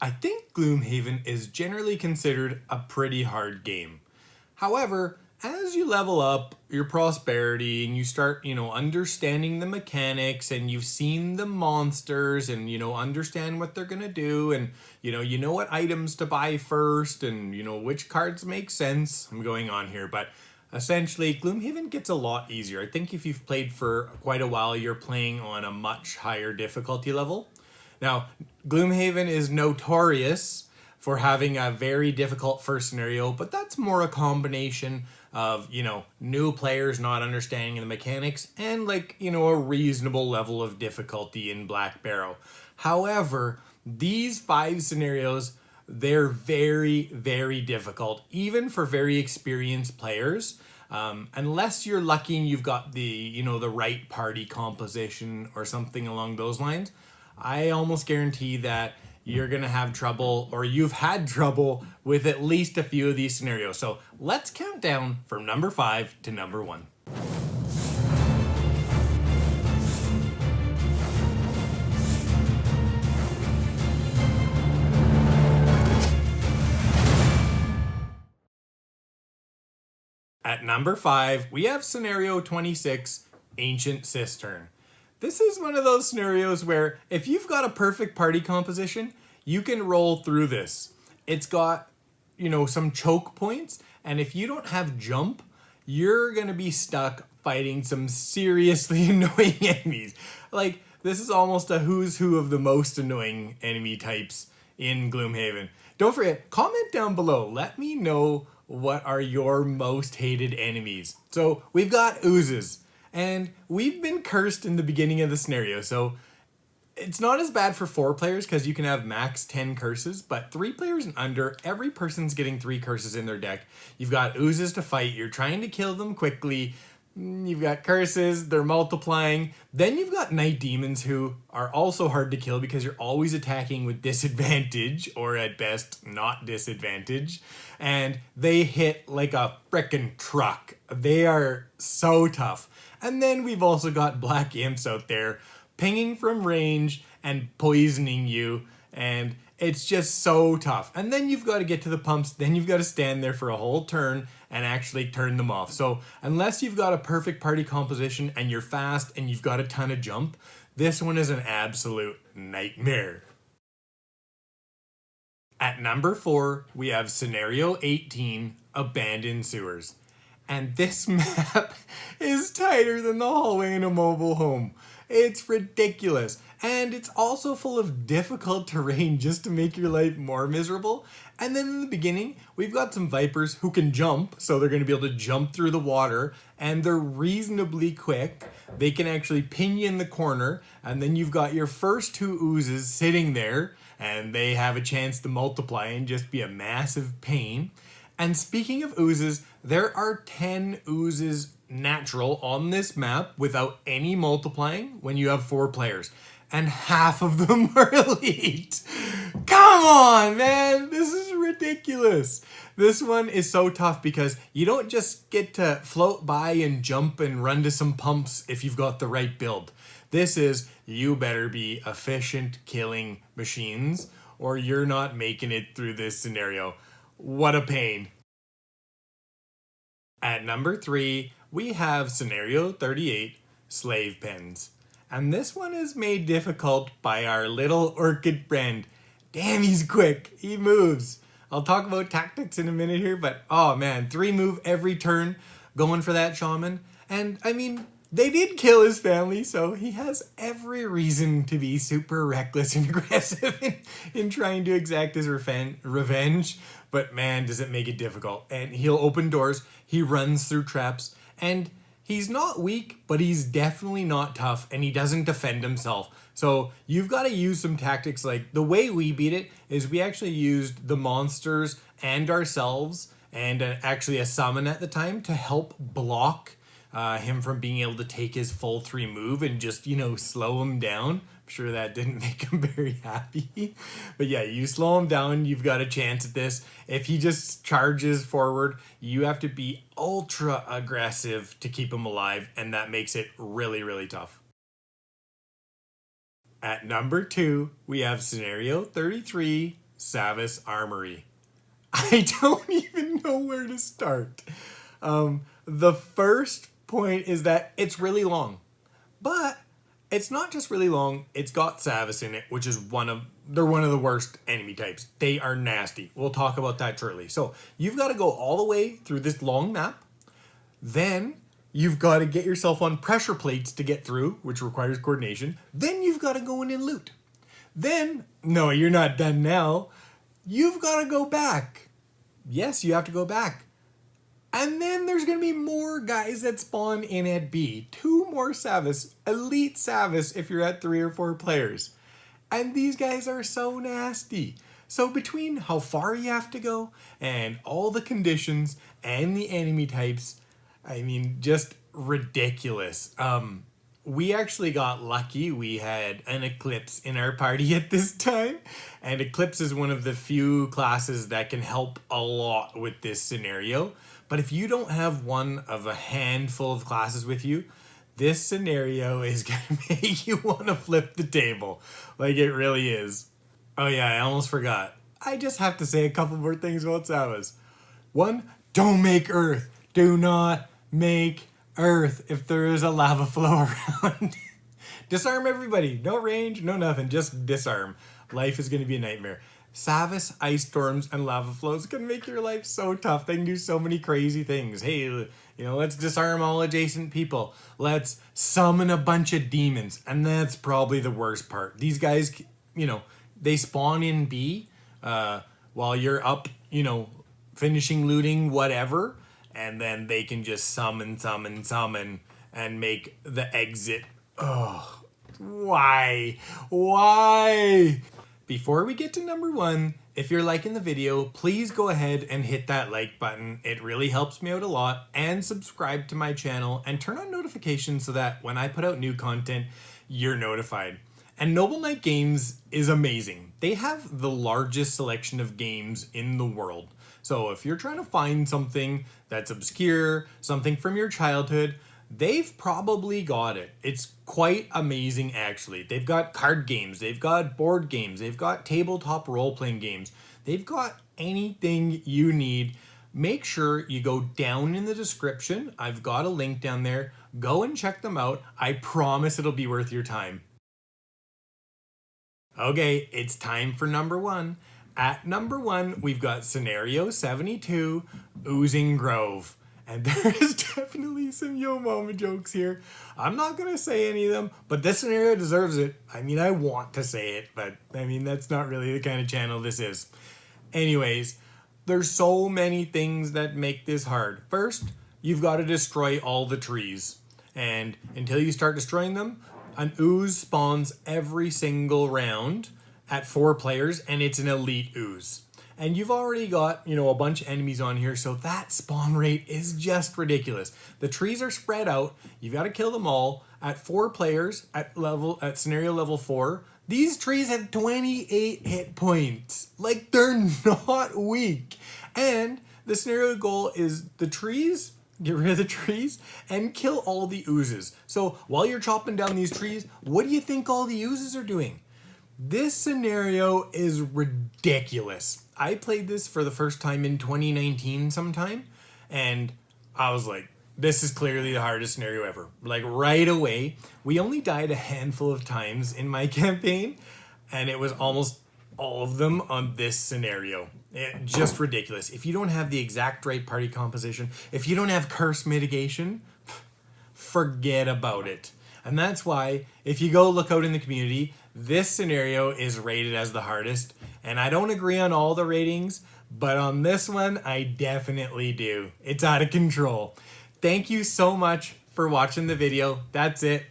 I think Gloomhaven is generally considered a pretty hard game. However, as you level up your prosperity and you start, understanding the mechanics and you've seen the monsters and, understand what they're going to do and, you know what items to buy first and, which cards make sense. I'm going on here, but essentially Gloomhaven gets a lot easier. I think if you've played for quite a while, you're playing on a much higher difficulty level. Now, Gloomhaven is notorious for having a very difficult first scenario, but that's more a combination of, new players not understanding the mechanics and a reasonable level of difficulty in Black Barrow. However, these 5 scenarios, they're very, very difficult, even for very experienced players. Unless you're lucky and you've got the right party composition or something along those lines, I almost guarantee that you're going to have trouble or you've had trouble with at least a few of these scenarios. So let's count down from number 5 to number 1. At number 5, we have scenario 26, Ancient Cistern. This is one of those scenarios where if you've got a perfect party composition, you can roll through this. It's got, some choke points, and if you don't have jump, you're going to be stuck fighting some seriously annoying enemies. Like, this is almost a who's who of the most annoying enemy types in Gloomhaven. Don't forget, comment down below. Let me know what are your most hated enemies. So we've got oozes. And we've been cursed in the beginning of the scenario, so it's not as bad for 4 players because you can have max 10 curses, but 3 players and under, every person's getting 3 curses in their deck. You've got oozes to fight, you're trying to kill them quickly, you've got curses, they're multiplying. Then you've got night demons who are also hard to kill because you're always attacking with disadvantage, or at best, not disadvantage. And they hit like a frickin' truck. They are so tough. And then we've also got black imps out there pinging from range and poisoning you, and it's just so tough. And then you've got to get to the pumps, then you've got to stand there for a whole turn and actually turn them off. So unless you've got a perfect party composition and you're fast and you've got a ton of jump, this one is an absolute nightmare. At number 4, we have scenario 18, Abandoned Sewers. And this map is tighter than the hallway in a mobile home. It's ridiculous. And it's also full of difficult terrain just to make your life more miserable. And then in the beginning, we've got some vipers who can jump, so they're going to be able to jump through the water, and they're reasonably quick. They can actually pin you in the corner, and then you've got your first 2 oozes sitting there, and they have a chance to multiply and just be a massive pain. And speaking of oozes, there are 10 oozes natural on this map without any multiplying when you have 4 players. And half of them are elite. Come on, man. This is ridiculous. This one is so tough because you don't just get to float by and jump and run to some pumps if you've got the right build. This is, you better be efficient killing machines or you're not making it through this scenario. What a pain. At number 3, we have scenario 38, Slave Pens. And this one is made difficult by our little orchid friend. Damn, he's quick. He moves. I'll talk about tactics in a minute here, but oh man, 3 move every turn going for that shaman. And I mean, they did kill his family, so he has every reason to be super reckless and aggressive in trying to exact his revenge. But man, does it make it difficult. And he'll open doors, he runs through traps, and he's not weak, but he's definitely not tough, and he doesn't defend himself. So you've got to use some tactics. Like the way we beat it is we actually used the monsters and ourselves and actually a summon at the time to help block him from being able to take his full 3 move and just, slow him down. I'm sure that didn't make him very happy. But yeah, you slow him down, you've got a chance at this. If he just charges forward, you have to be ultra aggressive to keep him alive, and that makes it really, really tough. At number 2, we have scenario 33, Vass Armory. I don't even know where to start. The first point is that it's really long, but it's not just really long. It's got Vass in it, which is they're one of the worst enemy types. They are nasty. We'll talk about that shortly. So you've got to go all the way through this long map. Then you've got to get yourself on pressure plates to get through, which requires coordination. Then you've got to go in and loot. Then, no, you're not done now. You've got to go back. Yes, you have to go back. And then there's going to be more guys that spawn in at B. 2 more Vass, elite Vass if you're at 3 or 4 players. And these guys are so nasty. So between how far you have to go and all the conditions and the enemy types, I mean, just ridiculous. We actually got lucky. We had an Eclipse in our party at this time. And Eclipse is one of the few classes that can help a lot with this scenario. But if you don't have one of a handful of classes with you, this scenario is going to make you want to flip the table. Like, it really is. Oh yeah, I almost forgot. I just have to say a couple more things about Vass. 1, don't make Earth. Do not make Earth if there is a lava flow around. Disarm everybody. No range, no nothing. Just disarm. Life is going to be a nightmare. Vass, ice storms, and lava flows can make your life so tough. They can do so many crazy things. Hey, let's disarm all adjacent people. Let's summon a bunch of demons. And that's probably the worst part. These guys, they spawn in B while you're up, finishing looting, whatever. And then they can just summon, and make the exit. Oh, why? Why? Before we get to number 1, if you're liking the video, please go ahead and hit that like button. It really helps me out a lot. And subscribe to my channel and turn on notifications so that when I put out new content, you're notified. And Noble Knight Games is amazing. They have the largest selection of games in the world. So if you're trying to find something that's obscure, something from your childhood, they've probably got it. It's quite amazing, actually. They've got card games, they've got board games, they've got tabletop role-playing games. They've got anything you need. Make sure you go down in the description. I've got a link down there. Go and check them out. I promise it'll be worth your time. Okay, it's time for number 1. At number 1, we've got Scenario 72, Oozing Grove. And there is definitely some Yo Mama jokes here. I'm not going to say any of them, but this scenario deserves it. I mean, I want to say it, but that's not really the kind of channel this is. Anyways, there's so many things that make this hard. First, you've got to destroy all the trees. And until you start destroying them, an ooze spawns every single round at 4 players, and it's an elite ooze. And you've already got, a bunch of enemies on here, so that spawn rate is just ridiculous. The trees are spread out. You've got to kill them all at 4 players at scenario level 4. These trees have 28 hit points. Like, they're not weak. And the scenario goal is the trees, get rid of the trees, and kill all the oozes. So while you're chopping down these trees, what do you think all the oozes are doing? This scenario is ridiculous. I played this for the first time in 2019 sometime, and I was like, this is clearly the hardest scenario ever. Like, right away, we only died a handful of times in my campaign, and it was almost all of them on this scenario. Just ridiculous. If you don't have the exact right party composition, if you don't have curse mitigation, forget about it. And that's why, if you go look out in the community, this scenario is rated as the hardest. And I don't agree on all the ratings, but on this one, I definitely do. It's out of control. Thank you so much for watching the video. That's it.